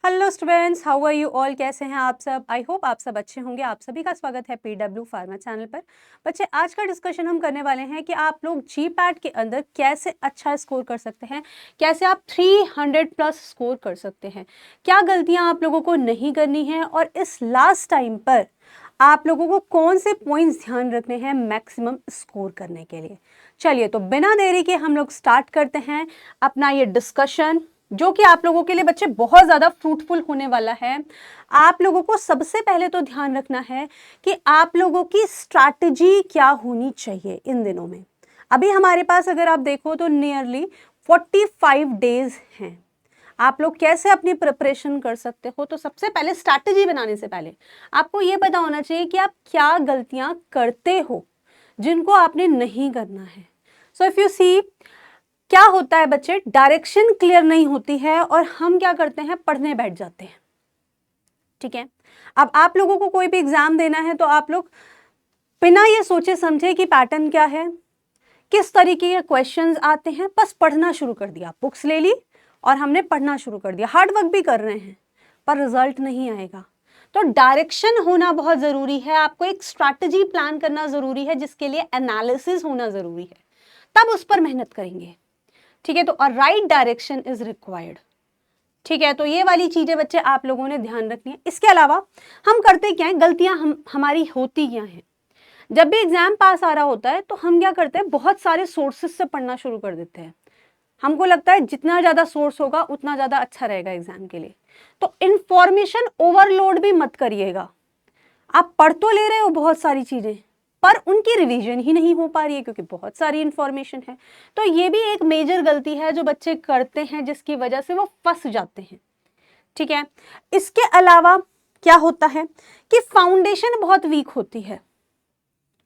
Hello students, how are you all. कैसे हैं आप सब। आई होप आप सब अच्छे होंगे। आप सभी का स्वागत है पीडब्ल्यू फार्मा चैनल पर। बच्चे, आज का डिस्कशन हम करने वाले हैं कि आप लोग जीपैट के अंदर कैसे अच्छा स्कोर कर सकते हैं, कैसे आप 300 प्लस स्कोर कर सकते हैं, क्या गलतियां आप लोगों को नहीं करनी है और इस लास्ट टाइम पर आप लोगों को कौन से पॉइंट्स ध्यान रखने हैं मैक्सिमम स्कोर करने के लिए। चलिए, तो बिना देरी के हम लोग स्टार्ट करते हैं अपना ये डिस्कशन, जो कि आप लोगों के लिए बच्चे बहुत ज़्यादा फ्रूटफुल होने वाला है। आप लोगों को सबसे पहले तो ध्यान रखना है कि आप लोगों की स्ट्रैटेजी क्या होनी चाहिए इन दिनों में। अभी हमारे पास अगर आप देखो तो नियरली 45 डेज हैं। आप लोग कैसे अपनी प्रिपरेशन कर सकते हो, तो सबसे पहले स्ट्रैटेजी बनाने से पहले आपको ये पता होना चाहिए कि आप क्या गलतियां करते हो जिनको आपने नहीं करना है। सो इफ यू सी, क्या होता है बच्चे, डायरेक्शन क्लियर नहीं होती है और हम क्या करते हैं, पढ़ने बैठ जाते हैं। ठीक है, अब आप लोगों को कोई भी एग्जाम देना है तो आप लोग बिना ये सोचे समझे कि पैटर्न क्या है, किस तरीके के क्वेश्चंस आते हैं, बस पढ़ना शुरू कर दिया, बुक्स ले ली और हमने पढ़ना शुरू कर दिया। हार्ड वर्क भी कर रहे हैं पर रिजल्ट नहीं आएगा। तो डायरेक्शन होना बहुत जरूरी है, आपको एक स्ट्रैटेजी प्लान करना जरूरी है, जिसके लिए एनालिसिस होना जरूरी है, तब उस पर मेहनत करेंगे। ठीक है, तो a right direction is required. ठीक है, तो ये वाली चीजें बच्चे आप लोगों ने ध्यान रखनी है। इसके अलावा हम करते क्या है, गलतियां हमारी होती क्या हैं। जब भी एग्जाम पास आ रहा होता है तो हम क्या करते हैं, बहुत सारे सोर्सेज से पढ़ना शुरू कर देते हैं। हमको लगता है जितना ज्यादा सोर्स होगा उतना ज्यादा अच्छा रहेगा एग्जाम के लिए। तो इंफॉर्मेशन ओवरलोड भी मत करिएगा। आप पढ़ तो ले रहे हो बहुत सारी चीजें, पर उनकी रिवीजन ही नहीं हो पा रही है क्योंकि बहुत सारी इंफॉर्मेशन है। तो ये भी एक मेजर गलती है जो बच्चे करते हैं, जिसकी वजह से वो फंस जाते हैं। ठीक है, इसके अलावा क्या होता है कि फाउंडेशन बहुत वीक होती है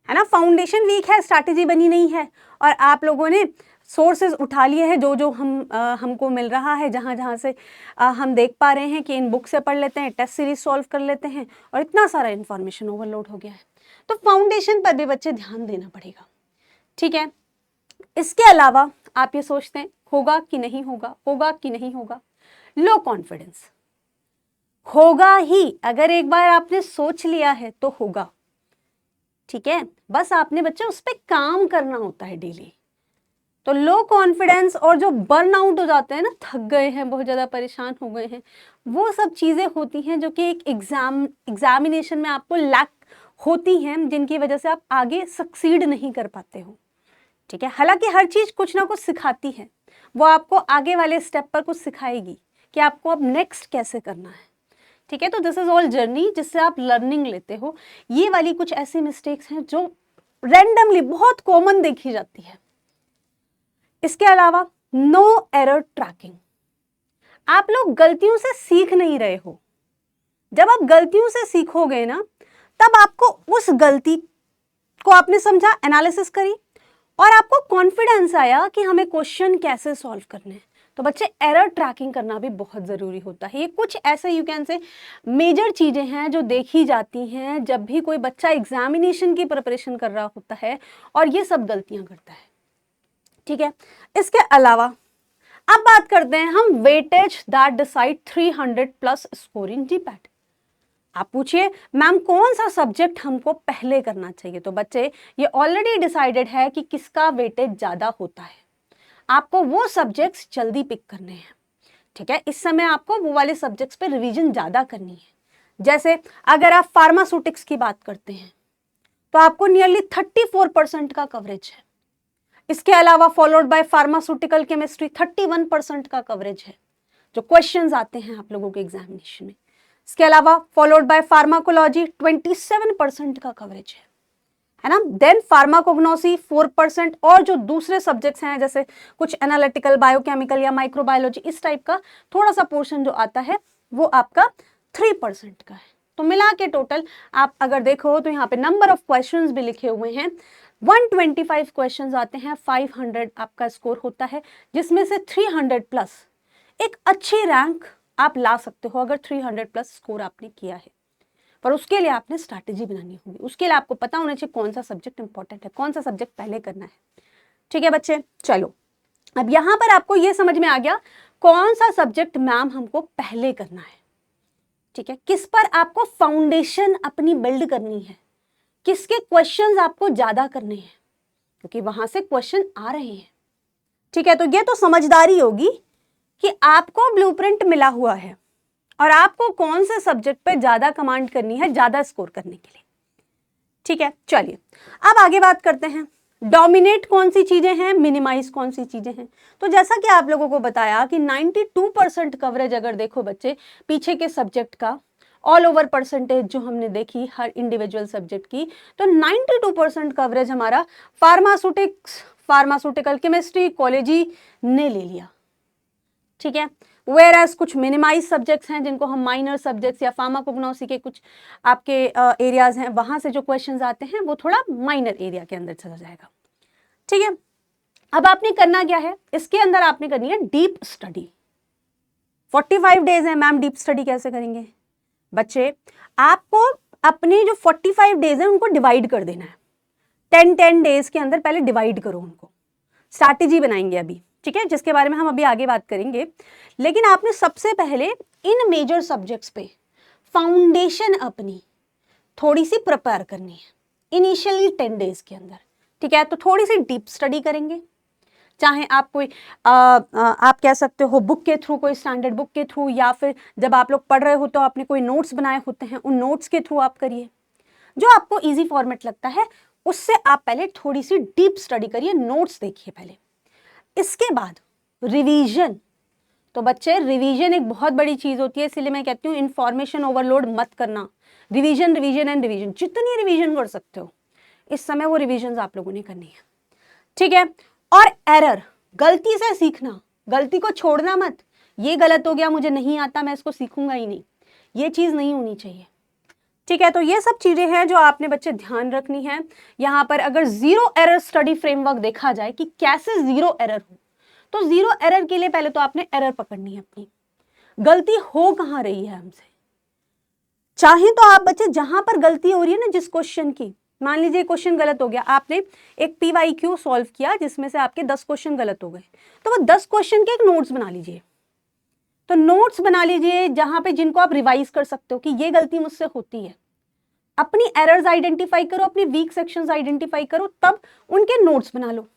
ना। फाउंडेशन वीक है, स्ट्रैटेजी बनी नहीं है और आप लोगों ने सोर्सेज उठा लिए हैं जो जो हमको मिल रहा है, जहाँ जहाँ से हम देख पा रहे हैं कि इन बुक से पढ़ लेते हैं, टेस्ट सीरीज सॉल्व कर लेते हैं और इतना सारा इंफॉर्मेशन ओवरलोड हो गया है। तो फाउंडेशन पर भी बच्चे ध्यान देना पड़ेगा। ठीक है, इसके अलावा आप ये सोचते हैं होगा कि नहीं होगा, होगा कि नहीं होगा, लो कॉन्फिडेंस। होगा ही, अगर एक बार आपने सोच लिया है तो होगा। ठीक है, बस आपने बच्चे उस पर काम करना होता है डेली। तो लो कॉन्फिडेंस और जो बर्न आउट हो जाते हैं ना, थक गए हैं, बहुत ज़्यादा परेशान हो गए हैं, वो सब चीज़ें होती हैं जो कि एक एग्जामिनेशन में आपको लैक होती हैं, जिनकी वजह से आप आगे सक्सीड नहीं कर पाते हो। ठीक है, हालांकि हर चीज़ कुछ ना कुछ सिखाती है, वो आपको आगे वाले स्टेप पर कुछ सिखाएगी कि आपको अब नेक्स्ट कैसे करना है। ठीक है, तो दिस इज ऑल जर्नी जिससे आप लर्निंग लेते हो। ये वाली कुछ ऐसी मिस्टेक्स हैं जो रैंडमली बहुत कॉमन देखी जाती है। इसके अलावा नो एरर ट्रैकिंग। आप लोग गलतियों से सीख नहीं रहे हो। जब आप गलतियों से सीखोगे ना, तब आपको उस गलती को आपने समझा, एनालिसिस करी और आपको कॉन्फिडेंस आया कि हमें क्वेश्चन कैसे सॉल्व करने हैं। तो बच्चे, एरर ट्रैकिंग करना भी बहुत ज़रूरी होता है। ये कुछ ऐसे यू कैन से मेजर चीज़ें हैं जो देखी जाती हैं जब भी कोई बच्चा एग्जामिनेशन की प्रिपरेशन कर रहा होता है और ये सब गलतियां करता है। ठीक है, इसके अलावा अब बात करते हैं हम weightage that decide 300 plus score in GPAT. आप पूछिए मैम कौन सा सब्जेक्ट हमको पहले करना चाहिए, तो बच्चे ये ऑलरेडी डिसाइडेड है कि किसका वेटेज ज्यादा होता है। आपको वो सब्जेक्ट्स जल्दी पिक करने हैं। ठीक है, इस समय आपको वो वाले सब्जेक्ट्स पे रिवीजन ज्यादा करनी है। जैसे अगर आप फार्मास्यूटिक्स की बात करते हैं तो आपको नियरली 34% का कवरेज है। इसके अलावा फॉलोड बाय फार्मास्यूटिकल केमिस्ट्री 31% का कवरेज है जो क्वेश्चंस आते हैं आप लोगों के एग्जामिनेशन में। इसके अलावा फॉलोड बाय फार्माकोलॉजी 27% का कवरेज है ना। देन फार्माकोग्नोसी 4% और जो दूसरे सब्जेक्ट्स हैं जैसे कुछ एनालिटिकल, बायोकेमिकल या माइक्रोबायोलॉजी, इस टाइप का थोड़ा सा पोर्शन जो आता है वो आपका 3% का है। तो मिला के टोटल आप अगर देखो तो यहाँ पे नंबर ऑफ क्वेश्चंस भी लिखे हुए हैं। 125 क्वेश्चंस आते हैं, 500 आपका स्कोर होता है, जिसमें से 300 प्लस एक अच्छी रैंक आप ला सकते हो अगर 300 प्लस स्कोर आपने किया है। पर उसके लिए आपने स्ट्रैटेजी बनानी होगी, उसके लिए आपको पता होना चाहिए कौन सा सब्जेक्ट इंपॉर्टेंट है, कौन सा सब्जेक्ट पहले करना है। ठीक है बच्चे, चलो अब यहां पर आपको यह समझ में आ गया कौन सा सब्जेक्ट मैम हमको पहले करना है। ठीक है, किस पर आपको फाउंडेशन अपनी बिल्ड करनी है, किसके क्वेश्चंस आपको ज्यादा करने हैं, क्योंकि वहां से क्वेश्चन आ रहे हैं। ठीक है, तो ये तो समझदारी होगी कि आपको ब्लूप्रिंट मिला हुआ है और आपको कौन से सब्जेक्ट पे ज्यादा कमांड करनी है, ज्यादा स्कोर करने के लिए। ठीक है, चलिए अब आगे बात करते हैं। डोमिनेट कौन सी चीजें हैं, मिनिमाइज कौन सी चीजें हैं। तो जैसा कि आप लोगों को बताया कि 92% कवरेज अगर देखो बच्चे पीछे के सब्जेक्ट का, ऑल ओवर परसेंटेज जो हमने देखी हर इंडिविजुअल सब्जेक्ट की, तो 92% कवरेज हमारा फार्मास्यूटिकल केमिस्ट्री कॉलेजी ने ले लिया। ठीक है, वेयर एज कुछ मिनिमाइज सब्जेक्ट्स हैं जिनको हम माइनर सब्जेक्ट्स या फार्माकोग्नोसी के कुछ आपके एरियाज हैं, वहां से जो क्वेश्चंस आते हैं वो थोड़ा माइनर एरिया के अंदर चला जाएगा। ठीक है, अब आपने करना क्या है, इसके अंदर आपने करनी है डीप स्टडी। 45 डेज है मैम, डीप स्टडी कैसे करेंगे बच्चे? आपको अपने जो 45 डेज है उनको डिवाइड कर देना है। 10 डेज के अंदर पहले डिवाइड करो उनको, स्ट्रैटेजी बनाएंगे अभी, ठीक है, जिसके बारे में हम अभी आगे बात करेंगे। लेकिन आपने सबसे पहले इन मेजर सब्जेक्ट्स पे फाउंडेशन अपनी थोड़ी सी प्रिपेयर करनी है इनिशियली 10 डेज के अंदर। ठीक है, तो थोड़ी सी डीप स्टडी करेंगे, चाहे आप कोई आप कह सकते हो बुक के थ्रू, कोई स्टैंडर्ड बुक के थ्रू, या फिर जब आप लोग पढ़ रहे हो तो आपने कोई नोट्स बनाए होते हैं, उन नोट्स के थ्रू आप करिए। जो आपको इजी फॉर्मेट लगता है उससे आप पहले थोड़ी सी डीप स्टडी करिए, नोट्स देखिए पहले। इसके बाद रिवीजन। तो बच्चे रिवीजन एक बहुत बड़ी चीज होती है, इसलिए मैं कहती हूँ इंफॉर्मेशन ओवरलोड मत करना। रिवीजन रिवीजन एंड रिवीजन, जितनी रिवीजन कर सकते हो इस समय वो रिवीजन आप लोगों ने करनी है। ठीक है, और एरर, गलती से सीखना, गलती को छोड़ना मत। ये गलत हो गया, मुझे नहीं आता, मैं इसको सीखूंगा ही नहीं, ये चीज नहीं होनी चाहिए। ठीक है, तो ये सब चीजें हैं जो आपने बच्चे ध्यान रखनी है। यहाँ पर अगर जीरो एरर स्टडी फ्रेमवर्क देखा जाए कि कैसे जीरो एरर हो, तो जीरो एरर के लिए पहले तो आपने एरर पकड़नी है अपनी, गलती हो कहाँ रही है हमसे। चाहे तो आप बच्चे जहां पर गलती हो रही है ना, जिस क्वेश्चन की, मान लीजिए क्वेश्चन गलत हो गया, आपने एक PYQ सॉल्व किया जिसमें से आपके 10 क्वेश्चन गलत हो गए, तो वो 10 क्वेश्चन के एक नोट्स बना लीजिए। तो नोट्स बना लीजिए जहां पे जिनको आप रिवाइज कर सकते हो कि ये गलती मुझसे होती है। अपनी एरर्स आइडेंटिफाई करो, अपनी वीक सेक्शंस आइडेंटिफाई करो, तब उनके नोट्स बना लो।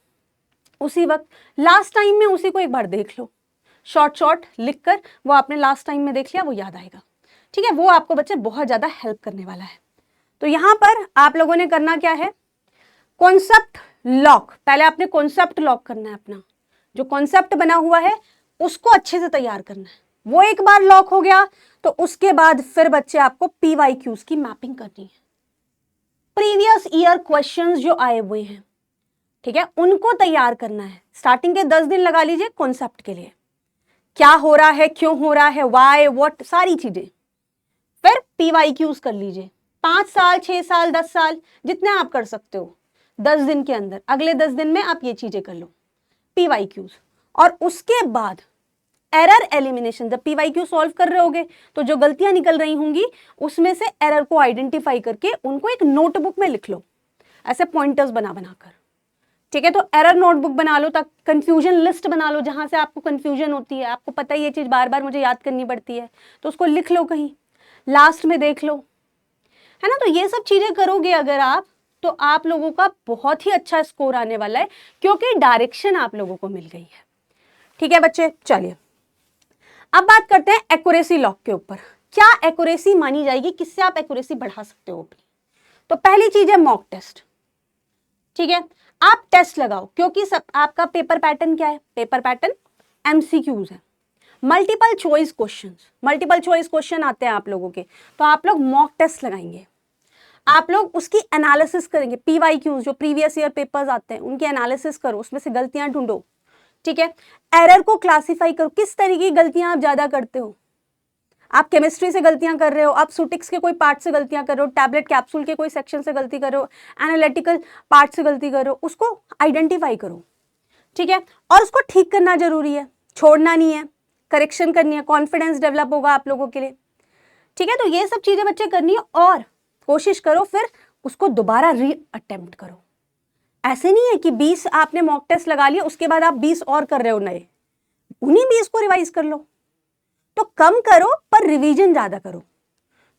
उसी वक्त लास्ट टाइम में उसी को एक बार देख लो, शॉर्ट लिखकर, वो आपने लास्ट टाइम में देख लिया, वो याद आएगा। ठीक है, वो आपको बच्चे बहुत ज्यादा हेल्प करने वाला है। तो यहां पर आप लोगों ने करना क्या है, कॉन्सेप्ट लॉक। पहले आपने कॉन्सेप्ट लॉक करना है, अपना जो कॉन्सेप्ट बना हुआ है उसको अच्छे से तैयार करना है। वो एक बार लॉक हो गया तो उसके बाद फिर बच्चे आपको PYQs की मैपिंग करनी है, प्रीवियस ईयर क्वेश्चंस जो आए हुए हैं, ठीक है, उनको तैयार करना है। स्टार्टिंग के 10 दिन लगा लीजिए कॉन्सेप्ट के लिए, क्या हो रहा है, क्यों हो रहा है, व्हाई, व्हाट, सारी चीजें। फिर PYQs कर लीजिए, 5 साल 6 साल 10 साल जितने आप कर सकते हो 10 दिन के अंदर, अगले 10 दिन में आप ये चीजें कर लो PYQs। और उसके बाद एरर एलिमिनेशन, जब PYQ सॉल्व कर रहे होगे तो जो गलतियां निकल रही होंगी उसमें से एरर को आइडेंटिफाई करके उनको एक नोटबुक में लिख लो, ऐसे पॉइंटर्स बना बनाकर। ठीक है, तो एरर नोटबुक बना लो, तक कंफ्यूजन लिस्ट बना लो, जहां से आपको कंफ्यूजन होती है, आपको पता है ये चीज बार बार मुझे याद करनी पड़ती है, तो उसको लिख लो कहीं, लास्ट में देख लो, है ना। तो ये सब चीजें करोगे अगर आप, तो आप लोगों का बहुत ही अच्छा स्कोर आने वाला है, क्योंकि डायरेक्शन आप लोगों को मिल गई है। ठीक है बच्चे, चलिए अब बात करते हैं एक्यूरेसी लॉक के ऊपर। क्या एक्यूरेसी मानी जाएगी, किससे आप एक्यूरेसी बढ़ा सकते हो अपनी? तो पहली चीज है मॉक टेस्ट। ठीक है, आप टेस्ट लगाओ, क्योंकि सब आपका पेपर पैटर्न क्या है, पेपर पैटर्न MCQs है, multiple choice questions, multiple choice question आते हैं आप लोगों के, तो आप लोग मॉक टेस्ट लगाएंगे, आप लोग उसकी एनालिसिस करेंगे। PYQs जो प्रीवियस ईयर पेपर्स आते हैं उनकी एनालिसिस करो, उसमें से गलतियां ढूंढो। ठीक है, एरर को क्लासिफाई करो, किस तरह की गलतियां आप ज्यादा करते हो। आप केमिस्ट्री से गलतियां कर रहे हो, आप सुटिक्स के कोई पार्ट से गलतियां कर रहे हो, टैबलेट कैप्सूल के कोई सेक्शन से गलती कर रहे हो, एनालिटिकल पार्ट से गलती कर रहे हो, उसको आइडेंटिफाई करो। ठीक है, और उसको ठीक करना जरूरी है, छोड़ना नहीं है, करेक्शन करनी है, कॉन्फिडेंस डेवलप होगा आप लोगों के लिए। ठीक है, तो ये सब चीजें बच्चे करनी है, और कोशिश करो फिर उसको दोबारा री अटेम्प्ट करो। ऐसे नहीं है कि 20 आपने मॉक टेस्ट लगा लिया उसके बाद आप 20 और कर रहे हो नए, उन्हीं 20 को रिवाइज कर लो। तो कम करो पर रिवीजन ज्यादा करो,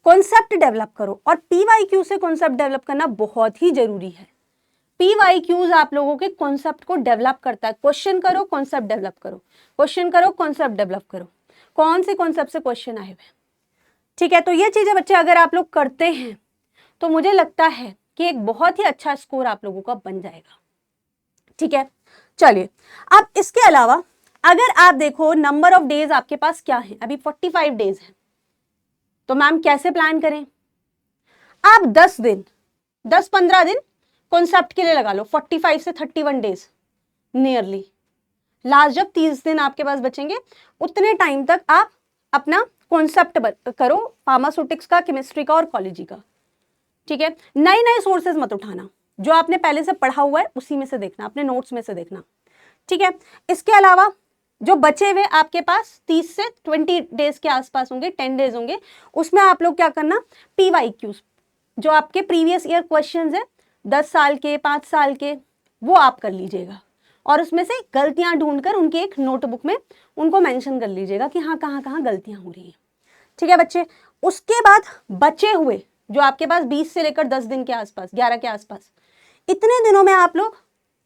कॉन्सेप्ट डेवलप करो, और PYQ से कॉन्सेप्ट डेवलप करना बहुत ही जरूरी है। PYQs आप लोगों के कॉन्सेप्ट को डेवलप करता है। क्वेश्चन करो, कॉन्सेप्ट डेवलप करो, क्वेश्चन करो, कॉन्सेप्ट डेवलप करो। कौन से कॉन्सेप्ट से क्वेश्चन आए हुए, ठीक है। तो ये चीजें बच्चे अगर आप लोग करते हैं तो मुझे लगता है कि एक बहुत ही अच्छा स्कोर आप लोगों का बन जाएगा, ठीक है। चलिए, अब इसके अलावा अगर आप देखो नंबर ऑफ डेज आपके पास क्या है, अभी 45 डेज है, तो मैम कैसे प्लान करें? आप 10 दिन, 10-15 दिन कॉन्सेप्ट के लिए लगा लो, 45 से 31 डेज नियरली। लास्ट जब 30 दिन आपके पास बचेंगे उतने टाइम तक आप अपना कॉन्सेप्ट करो, फार्मास्यूटिक्स का, केमिस्ट्री का और कॉलेजी का, ठीक है। नए नए सोर्सेज मत उठाना, जो आपने पहले से पढ़ा हुआ है उसी में से देखना, अपने नोट्स में से देखना, ठीक है। इसके अलावा जो बचे हुए आपके पास 30 से 20 डेज के आसपास होंगे, 10 डेज होंगे, उसमें आप लोग क्या करना, PYQs जो आपके प्रीवियस ईयर क्वेश्चंस है 10 साल के, 5 साल के, वो आप कर लीजिएगा, और उसमें से गलतियां ढूंढकर उनकी एक नोटबुक में उनको मेंशन कर लीजिएगा कि हाँ कहाँ कहाँ गलतियां हो रही हैं, ठीक है बच्चे। उसके बाद बचे हुए जो आपके पास 20 से लेकर 10 दिन के आसपास, 11 के आसपास, इतने दिनों में आप लोग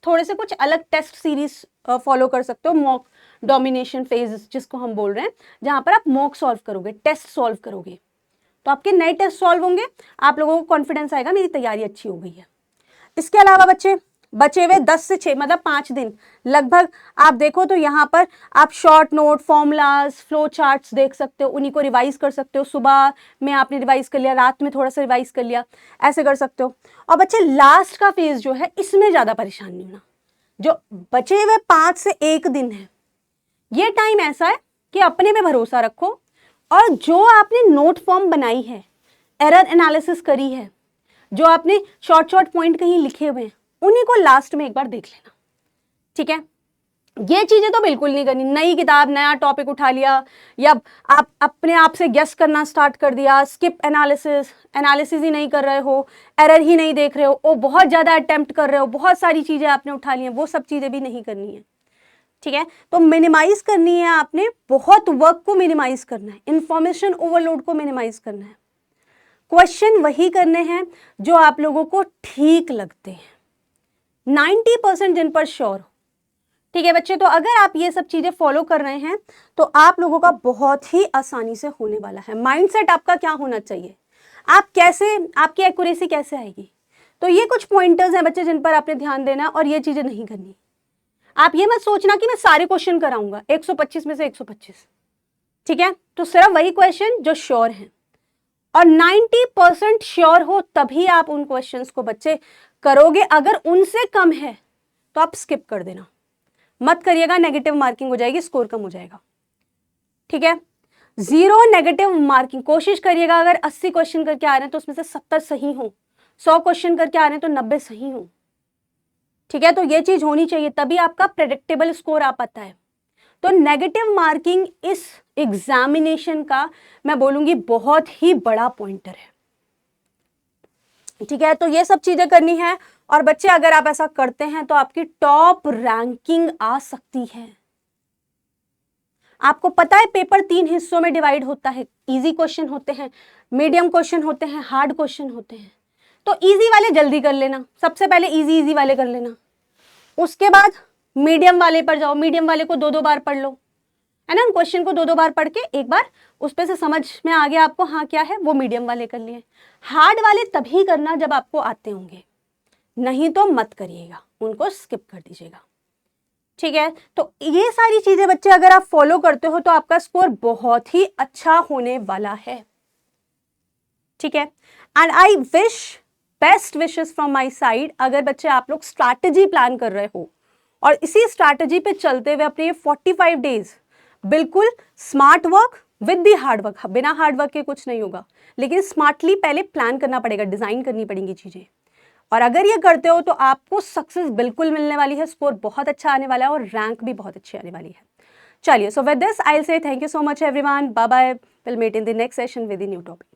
थोड़े से कुछ अलग टेस्ट सीरीज फॉलो कर सकते हो। मॉक डोमिनेशन फेज जिसको हम बोल रहे हैं, जहां पर आप मॉक सॉल्व करोगे, टेस्ट सॉल्व करोगे, तो आपके नए टेस्ट सॉल्व होंगे, आप लोगों को कॉन्फिडेंस आएगा मेरी तैयारी अच्छी हो गई है। इसके अलावा बच्चे बचे हुए 10 से 6 मतलब 5 दिन लगभग आप देखो तो यहाँ पर आप short note, formulas, flow charts देख सकते हो, उन्हीं को रिवाइज कर सकते हो। सुबह में आपने रिवाइज कर लिया, रात में थोड़ा सा रिवाइज कर लिया, ऐसे कर सकते हो। और बच्चे लास्ट का फेज जो है इसमें ज़्यादा परेशान नहीं होना। जो बचे हुए 5 से 1 दिन है, ये टाइम ऐसा है कि अपने पे भरोसा रखो, और जो आपने नोट फॉर्म बनाई है, एरर एनालिसिस करी है, जो आपने शॉर्ट शॉर्ट पॉइंट कहीं लिखे हुए हैं, उन्हीं को लास्ट में एक बार देख लेना, ठीक है। ये चीजें तो बिल्कुल नहीं करनी, नई किताब नया टॉपिक उठा लिया, या आप अपने आप से गेस करना स्टार्ट कर दिया, स्किप एनालिसिस ही नहीं कर रहे हो, एरर ही नहीं देख रहे हो, ओ बहुत ज्यादा अटेम्प्ट कर रहे हो, बहुत सारी चीजें आपने उठा ली हैं, वो सब चीजें भी नहीं करनी है, ठीक है। तो मिनिमाइज करनी है आपने, बहुत वर्क को मिनिमाइज करना है, इंफॉर्मेशन ओवरलोड को मिनिमाइज करना है। क्वेश्चन वही करने हैं जो आप लोगों को ठीक लगते हैं, 90% जिन पर श्योर हो, ठीक है बच्चे। तो अगर आप ये सब चीजें फॉलो कर रहे हैं तो आप लोगों का बहुत ही आसानी से होने वाला है। माइंडसेट आपका क्या होना चाहिए, आप कैसे, आपकी एक्यूरेसी कैसे आएगी, तो ये कुछ पॉइंटर्स हैं बच्चे जिन पर आपने ध्यान देना, और ये चीजें नहीं करनी। आप ये मत सोचना कि मैं सारे क्वेश्चन कराऊंगा 125 में से 125, ठीक है। तो सिर्फ वही क्वेश्चन जो श्योर हैं, और 90% श्योर हो तभी आप उन क्वेश्चंस को बच्चे करोगे। अगर उनसे कम है तो आप स्किप कर देना, मत करिएगा, नेगेटिव मार्किंग हो जाएगी, स्कोर कम हो जाएगा, ठीक है। 0 नेगेटिव मार्किंग कोशिश करिएगा। अगर 80 क्वेश्चन करके आ रहे हैं तो उसमें से 70 सही हो, 100 क्वेश्चन करके आ रहे हैं तो 90 सही हो, ठीक है। तो ये चीज होनी चाहिए, तभी आपका प्रेडिक्टेबल स्कोर आ पाता है। तो नेगेटिव मार्किंग इस एग्जामिनेशन का मैं बोलूंगी बहुत ही बड़ा पॉइंटर है, ठीक है। तो ये सब चीजें करनी है, और बच्चे अगर आप ऐसा करते हैं तो आपकी टॉप रैंकिंग आ सकती है। आपको पता है पेपर 3 हिस्सों में डिवाइड होता है, इजी क्वेश्चन होते हैं, मीडियम क्वेश्चन होते हैं, हार्ड क्वेश्चन होते हैं। तो इजी वाले जल्दी कर लेना, सबसे पहले इजी वाले कर लेना, उसके बाद मीडियम वाले पर जाओ, मीडियम वाले को 2-2 बार पढ़ लो, है ना। क्वेश्चन को 2-2 बार पढ़ के एक बार उस पे से समझ में आ गया आपको हाँ क्या है, वो मीडियम वाले कर लिए। हार्ड वाले तभी करना जब आपको आते होंगे, नहीं तो मत करिएगा, उनको स्किप कर दीजिएगा, ठीक है। तो ये सारी चीजें बच्चे अगर आप फॉलो करते हो तो आपका स्कोर बहुत ही अच्छा होने वाला है, ठीक है। And I wish best wishes from my side. अगर बच्चे आप लोग स्ट्रैटेजी प्लान कर रहे हो और इसी स्ट्रैटेजी पे चलते हुए अपने 45 डेज बिल्कुल smart work with the hard work, बिना हार्ड वर्क के कुछ नहीं होगा, लेकिन स्मार्टली पहले प्लान करना पड़ेगा, डिजाइन करनी पड़ेंगी चीजें, और अगर ये करते हो तो आपको सक्सेस बिल्कुल मिलने वाली है, स्कोर बहुत अच्छा आने वाला है, और रैंक भी बहुत अच्छी आने वाली है। चलिए, so with this I will say thank you so much everyone, bye bye, will meet in the next session with the new topic.